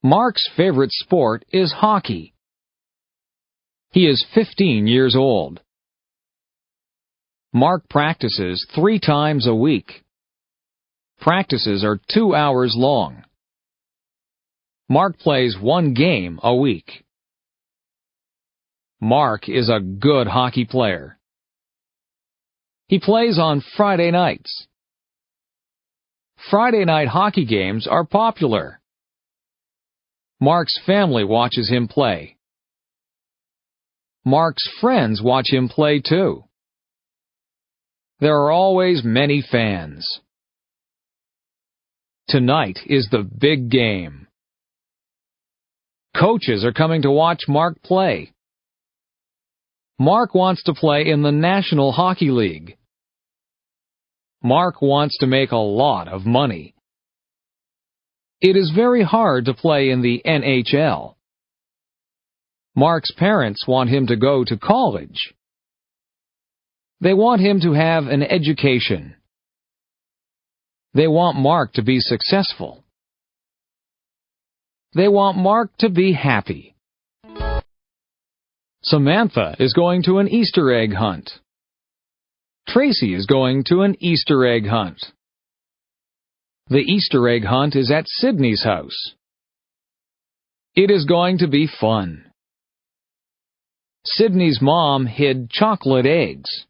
Mark's favorite sport is hockey. He is 15 years old. Mark practices 3 times a week. Practices are 2 hours long. Mark plays 1 game a week. Mark is a good hockey player. He plays on Friday nights. Friday night hockey games are popular. Mark's family watches him play. Mark's friends watch him play too. There are always many fans. Tonight is the big game. Coaches are coming to watch Mark play. Mark wants to play in the National Hockey League. Mark wants to make a lot of money. It is very hard to play in the NHL. Mark's parents want him to go to college. They want him to have an education. They want Mark to be successful. They want Mark to be happy. Samantha is going to an Easter egg hunt. Tracy is going to an Easter egg hunt. The Easter egg hunt is at Sydney's house. It is going to be fun. Sydney's mom hid chocolate eggs.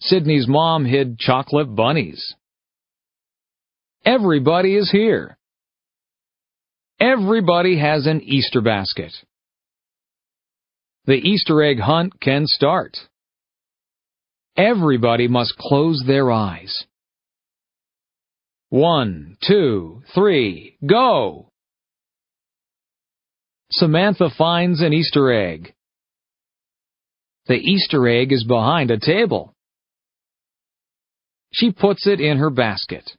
Sydney's mom hid chocolate bunnies. Everybody is here. Everybody has an Easter basket. The Easter egg hunt can start. Everybody must close their eyes. 1, 2, 3, go! Samantha finds an Easter egg. The Easter egg is behind a table. She puts it in her basket.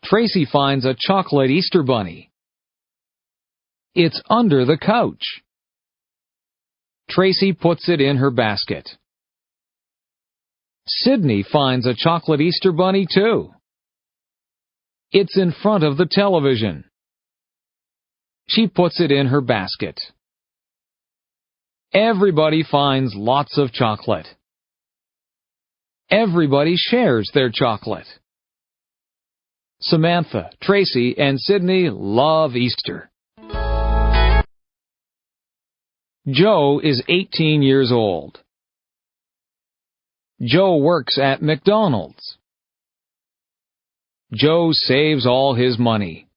Tracy finds a chocolate Easter bunny. It's under the couch. Tracy puts it in her basket. Sydney finds a chocolate Easter bunny too. It's in front of the television. She puts it in her basket. Everybody finds lots of chocolate. Everybody shares their chocolate. Samantha, Tracy, and Sydney love Easter. Joe is 18 years old. Joe works at McDonald's. Joe saves all his money.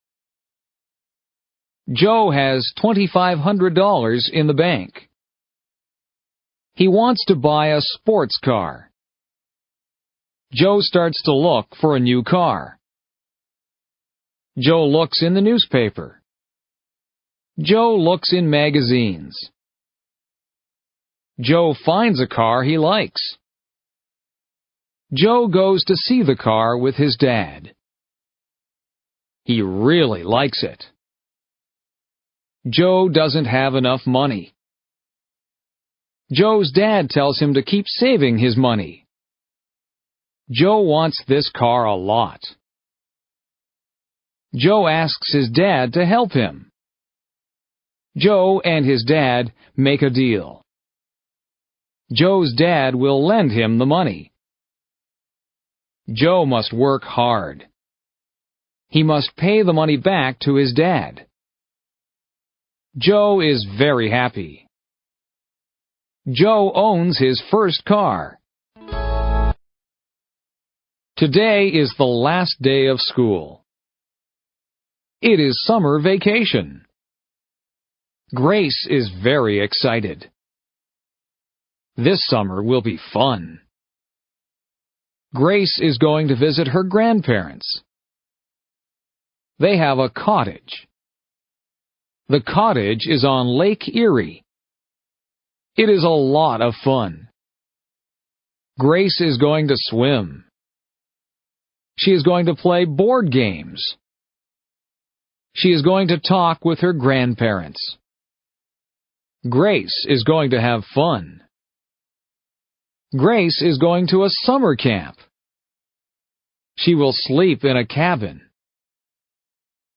Joe has $2,500 in the bank. He wants to buy a sports car. Joe starts to look for a new car. Joe looks in the newspaper. Joe looks in magazines. Joe finds a car he likes. Joe goes to see the car with his dad. He really likes it. Joe doesn't have enough money. Joe's dad tells him to keep saving his money. Joe wants this car a lot. Joe asks his dad to help him. Joe and his dad make a deal. Joe's dad will lend him the money. Joe must work hard. He must pay the money back to his dad. Joe is very happy. Joe owns his first car. Today is the last day of school. It is summer vacation. Grace is very excited. This summer will be fun. Grace is going to visit her grandparents. They have a cottage. The cottage is on Lake Erie. It is a lot of fun. Grace is going to swim. She is going to play board games. She is going to talk with her grandparents. Grace is going to have fun. Grace is going to a summer camp. She will sleep in a cabin.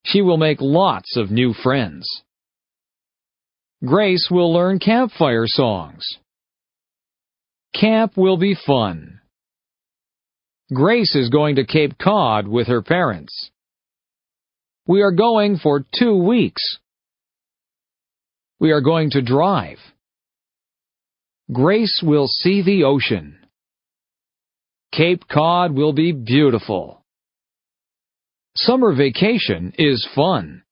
She will make lots of new friends. Grace will learn campfire songs. Camp will be fun. Grace is going to Cape Cod with her parents. We are going for 2 weeks. We are going to drive. Grace will see the ocean. Cape Cod will be beautiful. Summer vacation is fun.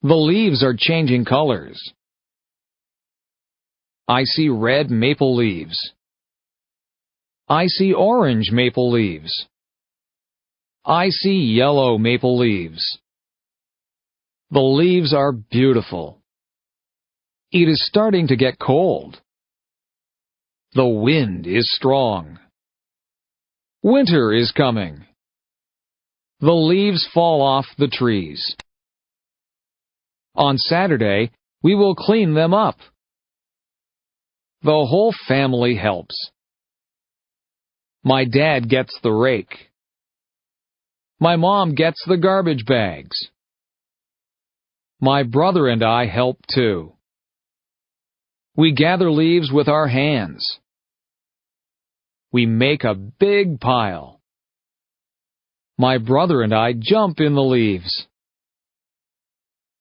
The leaves are changing colors. I see red maple leaves. I see orange maple leaves. I see yellow maple leaves. The leaves are beautiful. It is starting to get cold. The wind is strong. Winter is coming. The leaves fall off the trees. On Saturday, we will clean them up. The whole family helps. My dad gets the rake. My mom gets the garbage bags. My brother and I help too. We gather leaves with our hands. We make a big pile. My brother and I jump in the leaves.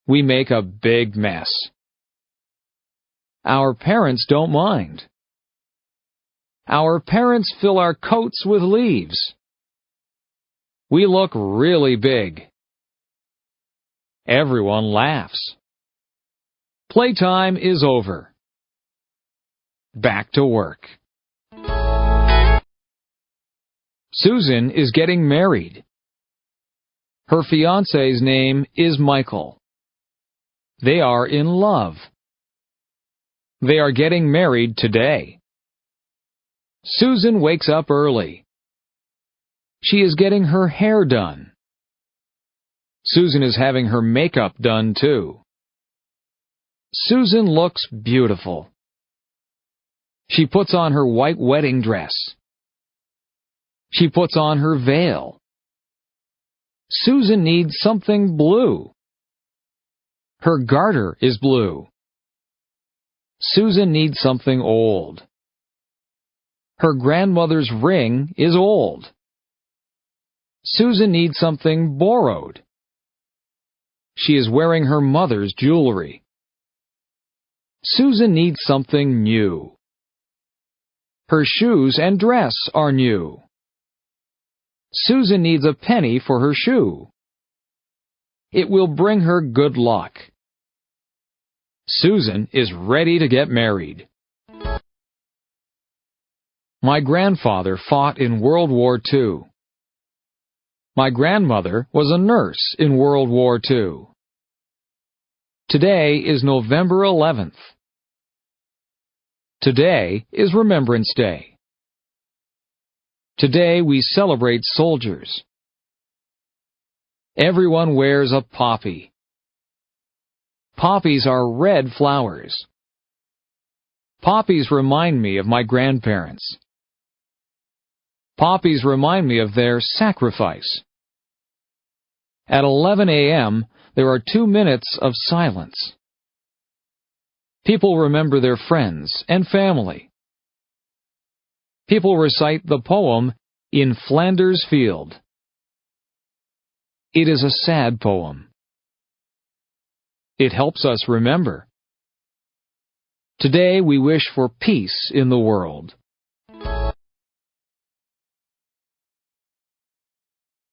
We make a big mess. Our parents don't mind. Our parents fill our coats with leaves. We look really big. Everyone laughs. Playtime is over. Back to work. Susan is getting married. Her fiancé's name is Michael. They are in love. They are getting married today. Susan wakes up early. She is getting her hair done. Susan is having her makeup done too. Susan looks beautiful. She puts on her white wedding dress. She puts on her veil. Susan needs something blue. Her garter is blue. Susan needs something old. Her grandmother's ring is old. Susan needs something borrowed. She is wearing her mother's jewelry. Susan needs something new. Her shoes and dress are new. Susan needs a penny for her shoe. It will bring her good luck. Susan is ready to get married. My grandfather fought in World War II. My grandmother was a nurse in World War II. Today is November 11th. Today is Remembrance Day. Today we celebrate soldiers. Everyone wears a poppy. Poppies are red flowers. Poppies remind me of my grandparents. Poppies remind me of their sacrifice. At 11 a.m., there are 2 minutes of silence. People remember their friends and family. People recite the poem In Flanders Field. It is a sad poem. It helps us remember. Today we wish for peace in the world.